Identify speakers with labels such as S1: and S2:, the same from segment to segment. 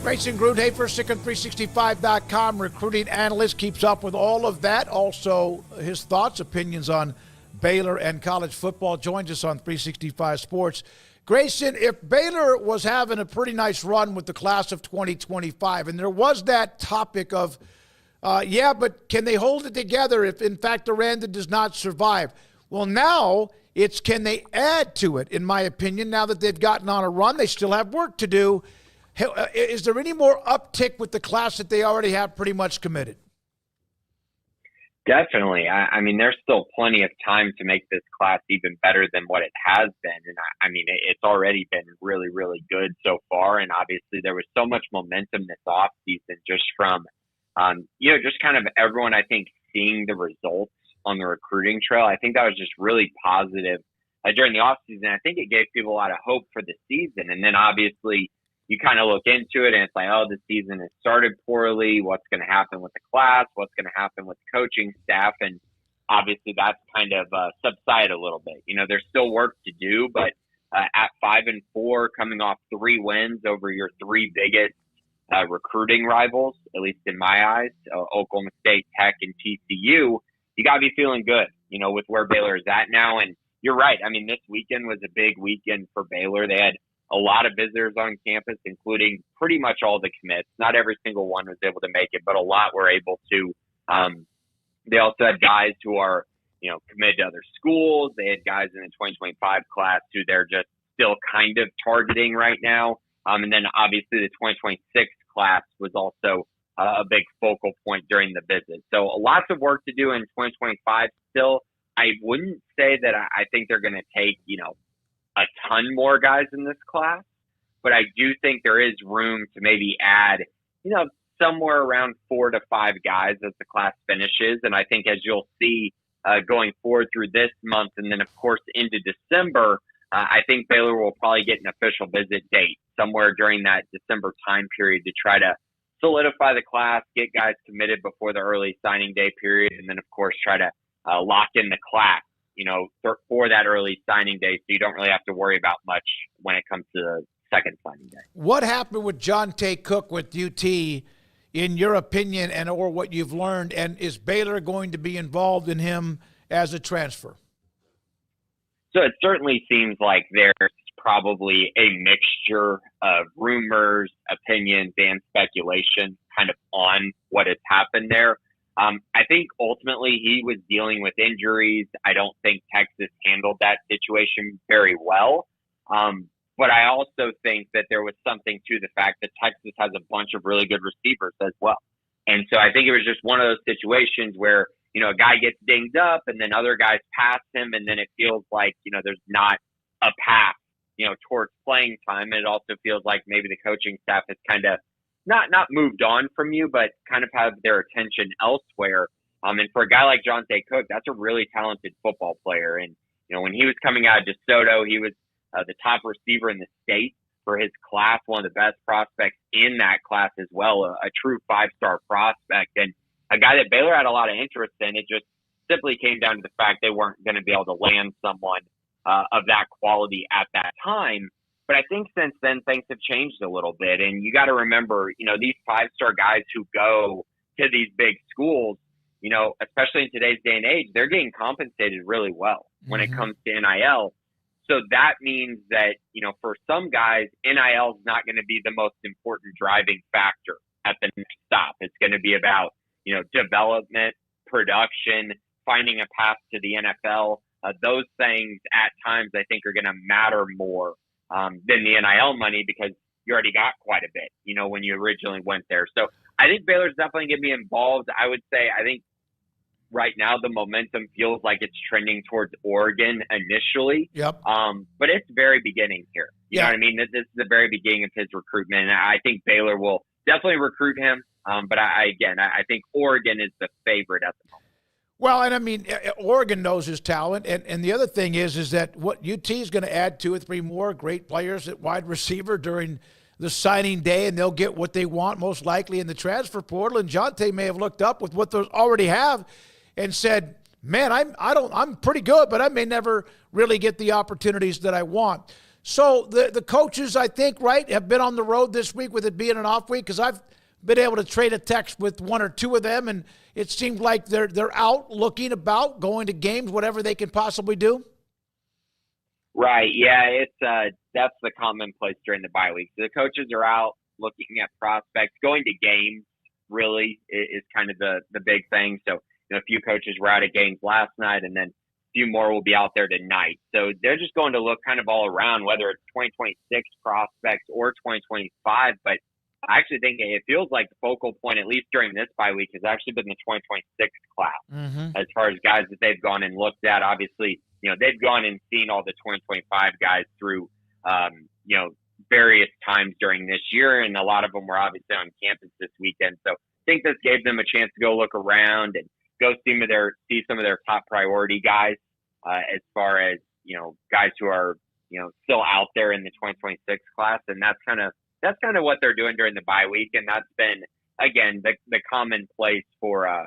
S1: Grayson Grundhoefer, Sicken365.com, recruiting analyst, keeps up with all of that. Also, his thoughts, opinions on Baylor and college football, joins us on 365 Sports. Grayson, if Baylor was having a pretty nice run with the class of 2025, and there was that topic of, but can they hold it together if, in fact, Aranda does not survive? Well, now it's can they add to it, in my opinion, now that they've gotten on a run. They still have work to do. Is there any more uptick with the class that they already have pretty much committed?
S2: Definitely. I mean, there's still plenty of time to make this class even better than what it has been. And I mean, it's already been really, really good so far. And obviously there was so much momentum this offseason just from, just kind of everyone, I think, seeing the results on the recruiting trail. I think that was just really positive during the offseason. I think it gave people a lot of hope for the season. And then obviously you kind of look into it and it's like, oh, the season has started poorly. What's going to happen with the class? What's going to happen with the coaching staff? And obviously that's kind of subsided a little bit. There's still work to do, but at 5-4, coming off 3 wins over your 3 biggest recruiting rivals, at least in my eyes, Oklahoma State, Tech, and TCU, you got to be feeling good, with where Baylor is at now. And you're right. I mean, this weekend was a big weekend for Baylor. They had a lot of visitors on campus, including pretty much all the commits. Not every single one was able to make it, but a lot were able to. They also had guys who are, committed to other schools. They had guys in the 2025 class who they're just still kind of targeting right now. And then obviously the 2026 class was also a big focal point during the visit. So lots of work to do in 2025 still. I wouldn't say that I think they're going to take, a ton more guys in this class, but I do think there is room to maybe add, somewhere around 4 to 5 guys as the class finishes. And I think as you'll see going forward through this month and then of course into December, I think Baylor will probably get an official visit date somewhere during that December time period to try to solidify the class, get guys committed before the early signing day period, and then of course try to lock in the class, for that early signing day, so you don't really have to worry about much when it comes to the second signing day.
S1: What happened with Johntay Cook with UT, in your opinion, and or what you've learned, and is Baylor going to be involved in him as a transfer?
S2: So it certainly seems like there's probably a mixture of rumors, opinions, and speculation kind of on what has happened there. I think ultimately he was dealing with injuries. I don't think Texas handled that situation very well. But I also think that there was something to the fact that Texas has a bunch of really good receivers as well. And so I think it was just one of those situations where, a guy gets dinged up and then other guys pass him. And then it feels like, there's not a path, towards playing time. And it also feels like maybe the coaching staff has kind of not moved on from you, but kind of have their attention elsewhere. And for a guy like Johntay Cook, that's a really talented football player. And, when he was coming out of DeSoto, he was the top receiver in the state for his class, one of the best prospects in that class as well, a true 5-star prospect. And a guy that Baylor had a lot of interest in. It just simply came down to the fact they weren't going to be able to land someone of that quality at that time. But I think since then, things have changed a little bit. And you got to remember, these 5-star guys who go to these big schools, especially in today's day and age, they're getting compensated really well when it comes to NIL. So that means that, for some guys, NIL is not going to be the most important driving factor at the next stop. It's going to be about, development, production, finding a path to the NFL. Those things at times I think are going to matter more than the NIL money because you already got quite a bit, when you originally went there. So I think Baylor's definitely going to be involved. I would say, I think right now the momentum feels like it's trending towards Oregon initially.
S1: Yep.
S2: But it's very beginning here. You know what I mean? This is the very beginning of his recruitment. And I think Baylor will definitely recruit him. But I think Oregon is the favorite at the moment.
S1: Well, and I mean, Oregon knows his talent. And the other thing is that what UT is going to add 2 or 3 more great players at wide receiver during the signing day, and they'll get what they want most likely in the transfer portal. And Johntay may have looked up with what they already have and said, man, I'm pretty good, but I may never really get the opportunities that I want. So the coaches, I think, right, have been on the road this week with it being an off week, because I've been able to trade a text with one or two of them, and it seemed like they're out looking about, going to games, whatever they can possibly do.
S2: Right. Yeah, it's that's the commonplace during the bye week. So the coaches are out looking at prospects, going to games. Really is kind of the big thing. So a few coaches were out at games last night, and then a few more will be out there tonight. So they're just going to look kind of all around, whether it's 2026 prospects or 2025. But I actually think it feels like the focal point, at least during this bye week, has actually been the 2026 class as far as guys that they've gone and looked at. Obviously, they've gone and seen all the 2025 guys through, various times during this year, and a lot of them were obviously on campus this weekend. So I think this gave them a chance to go look around and go see some of their top priority guys, as far as guys who are still out there in the 2026 class, and that's kind of what they're doing during the bye week, and that's been again the commonplace for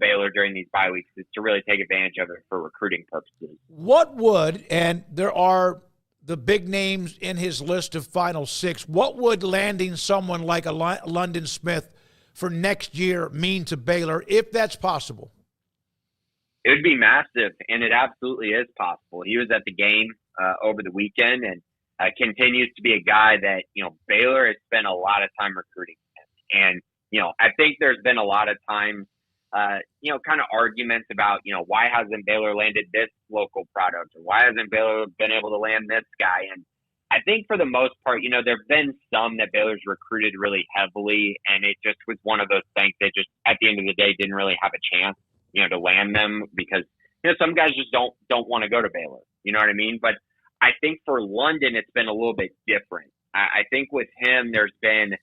S2: Baylor during these bye weeks, is to really take advantage of it for recruiting purposes.
S1: What would, and there are the big names in his list of Final Six, what would landing someone like a London Smith for next year mean to Baylor, if that's possible?
S2: It would be massive, and it absolutely is possible. He was at the game over the weekend, and continues to be a guy that, Baylor has spent a lot of time recruiting him. And, I think there's been a lot of times, kind of arguments about, why hasn't Baylor landed this local product, or why hasn't Baylor been able to land this guy? And I think for the most part, there have been some that Baylor's recruited really heavily, and it just was one of those things that just at the end of the day didn't really have a chance, to land them, because, some guys just don't want to go to Baylor. You know what I mean? But I think for London, it's been a little bit different. I think with him, there's been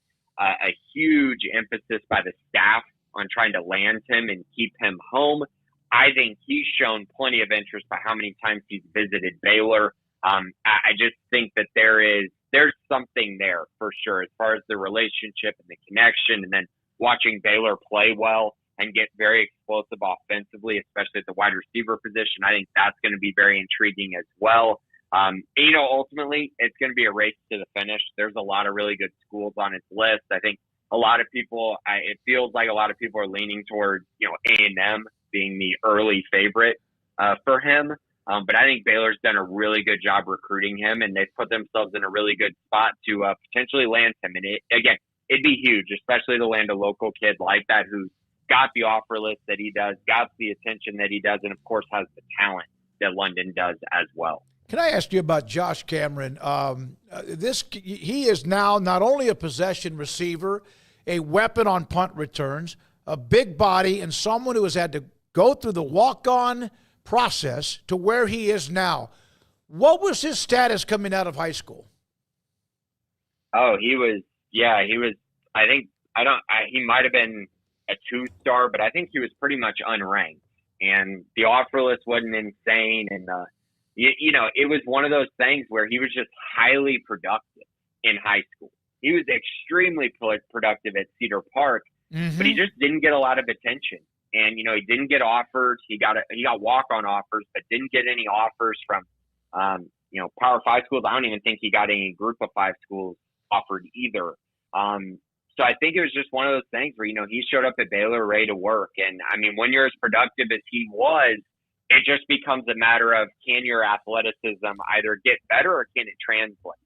S2: a huge emphasis by the staff on trying to land him and keep him home. I think he's shown plenty of interest by how many times he's visited Baylor. I just think that there's something there for sure, as far as the relationship and the connection, and then watching Baylor play well and get very explosive offensively, especially at the wide receiver position. I think that's going to be very intriguing as well. Ultimately, it's going to be a race to the finish. There's a lot of really good schools on its list. I think a lot of people, it feels like a lot of people are leaning towards, A&M being the early favorite for him. But I think Baylor's done a really good job recruiting him, and they've put themselves in a really good spot to potentially land him. And it'd be huge, especially to land a local kid like that who's got the offer list that he does, got the attention that he does, and of course has the talent that London does as well.
S1: Can I ask you about Josh Cameron? He is now not only a possession receiver, a weapon on punt returns, a big body, and someone who has had to go through the walk-on process to where he is now. What was his status coming out of high school?
S2: Oh, he was, he might have been a 2-star, but I think he was pretty much unranked, and the offer list wasn't insane. And, it was one of those things where he was just highly productive in high school. He was extremely productive at Cedar Park, but he just didn't get a lot of attention. And, he didn't get offers. He got walk-on offers, but didn't get any offers from, Power 5 schools. I don't even think he got any Group of 5 schools offered either. So I think it was just one of those things where, he showed up at Baylor ready to work. And, when you're as productive as he was, it just becomes a matter of, can your athleticism either get better or can it translate?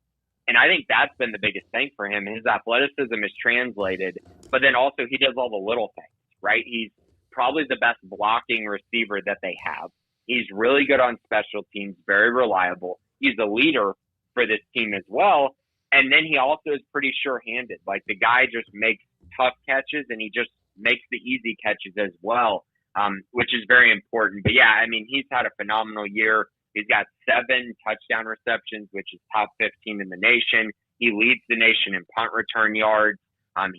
S2: And I think that's been the biggest thing for him. His athleticism is translated, but then also he does all the little things, right? He's probably the best blocking receiver that they have. He's really good on special teams, very reliable. He's a leader for this team as well. And then he also is pretty sure-handed. Like, the guy just makes tough catches, and he just makes the easy catches as well, which is very important. But, yeah, he's had a phenomenal year. He's got 7 touchdown receptions, which is top 15 in the nation. He leads the nation in punt return yards.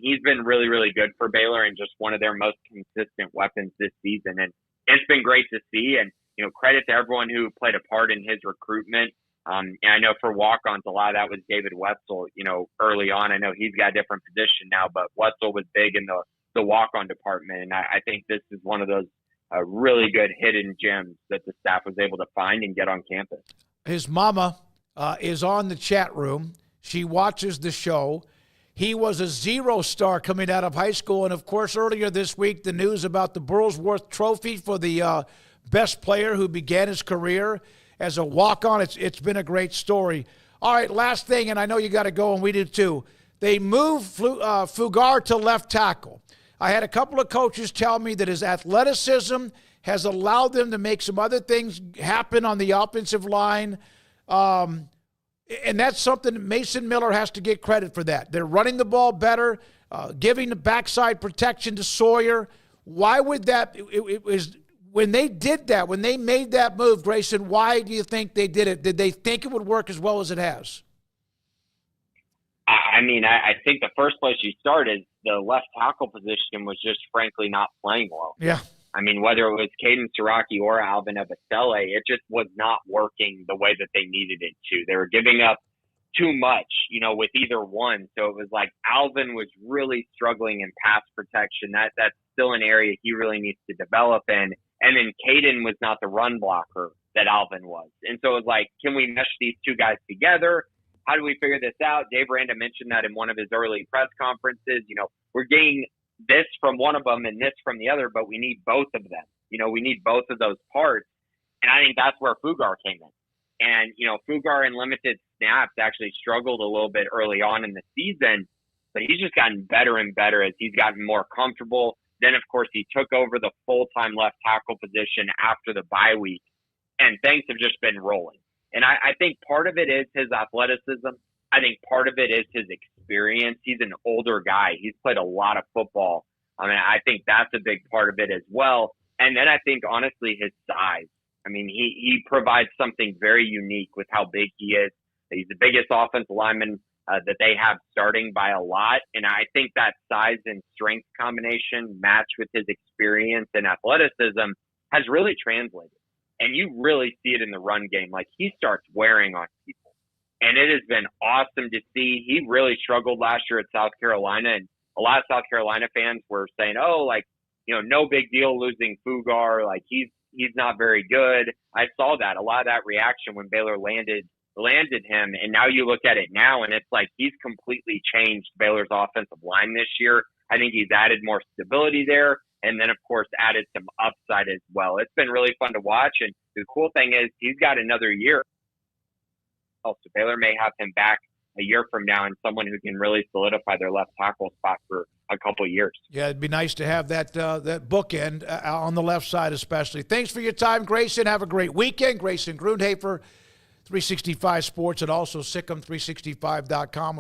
S2: He's been really, really good for Baylor and just one of their most consistent weapons this season. And it's been great to see. And, credit to everyone who played a part in his recruitment. And I know for walk-ons, a lot of that was David Westle, early on. I know he's got a different position now, but Westle was big in the walk-on department. And I think this is one of those really good hidden gems that the staff was able to find and get on campus.
S1: His mama is on the chat room. She watches the show. He was a 0-star coming out of high school. And, of course, earlier this week, the news about the Burlsworth Trophy for the best player who began his career as a walk-on. It's been a great story. All right, last thing, and I know you got to go, and we do too. They moved Fugar to left tackle. I had a couple of coaches tell me that his athleticism has allowed them to make some other things happen on the offensive line. And that's something Mason Miller has to get credit for that. They're running the ball better, giving the backside protection to Sawyer. Why would that it was when they did that, when they made that move, Grayson, why do you think they did it? Did they think it would work as well as it has?
S2: I mean, I think the first place you start is the left tackle position was just frankly not playing well.
S1: Yeah.
S2: I mean, whether it was Caden Siraki or Alvin Abasele, it just was not working the way that they needed it to. They were giving up too much, with either one. So it was like Alvin was really struggling in pass protection. That's still an area he really needs to develop in. And then Caden was not the run blocker that Alvin was. And so it was like, can we mesh these two guys together? How do we figure this out? Dave Randa mentioned that in one of his early press conferences. We're getting this from one of them and this from the other, but we need both of them. We need both of those parts. And I think that's where Fugar came in. And, Fugar in limited snaps actually struggled a little bit early on in the season, but he's just gotten better and better as he's gotten more comfortable. Then, of course, he took over the full-time left tackle position after the bye week, and things have just been rolling. And I think part of it is his athleticism. I think part of it is his experience. He's an older guy. He's played a lot of football. I mean, I think that's a big part of it as well. And then I think, honestly, his size. I mean, he provides something very unique with how big he is. He's the biggest offensive lineman that they have starting by a lot. And I think that size and strength combination matched with his experience and athleticism has really translated. And you really see it in the run game. Like, he starts wearing on people. And it has been awesome to see. He really struggled last year at South Carolina. And a lot of South Carolina fans were saying, no big deal losing Fugar. Like, he's not very good. I saw that. A lot of that reaction when Baylor landed him. And now you look at it now, and it's like he's completely changed Baylor's offensive line this year. I think he's added more stability there. And then, of course, added some upside as well. It's been really fun to watch. And the cool thing is he's got another year. So Baylor may have him back a year from now and someone who can really solidify their left tackle spot for a couple of years.
S1: Yeah, it'd be nice to have that bookend on the left side especially. Thanks for your time, Grayson. Have a great weekend. Grayson Grundhoefer, 365 Sports, and also SicEm365.com.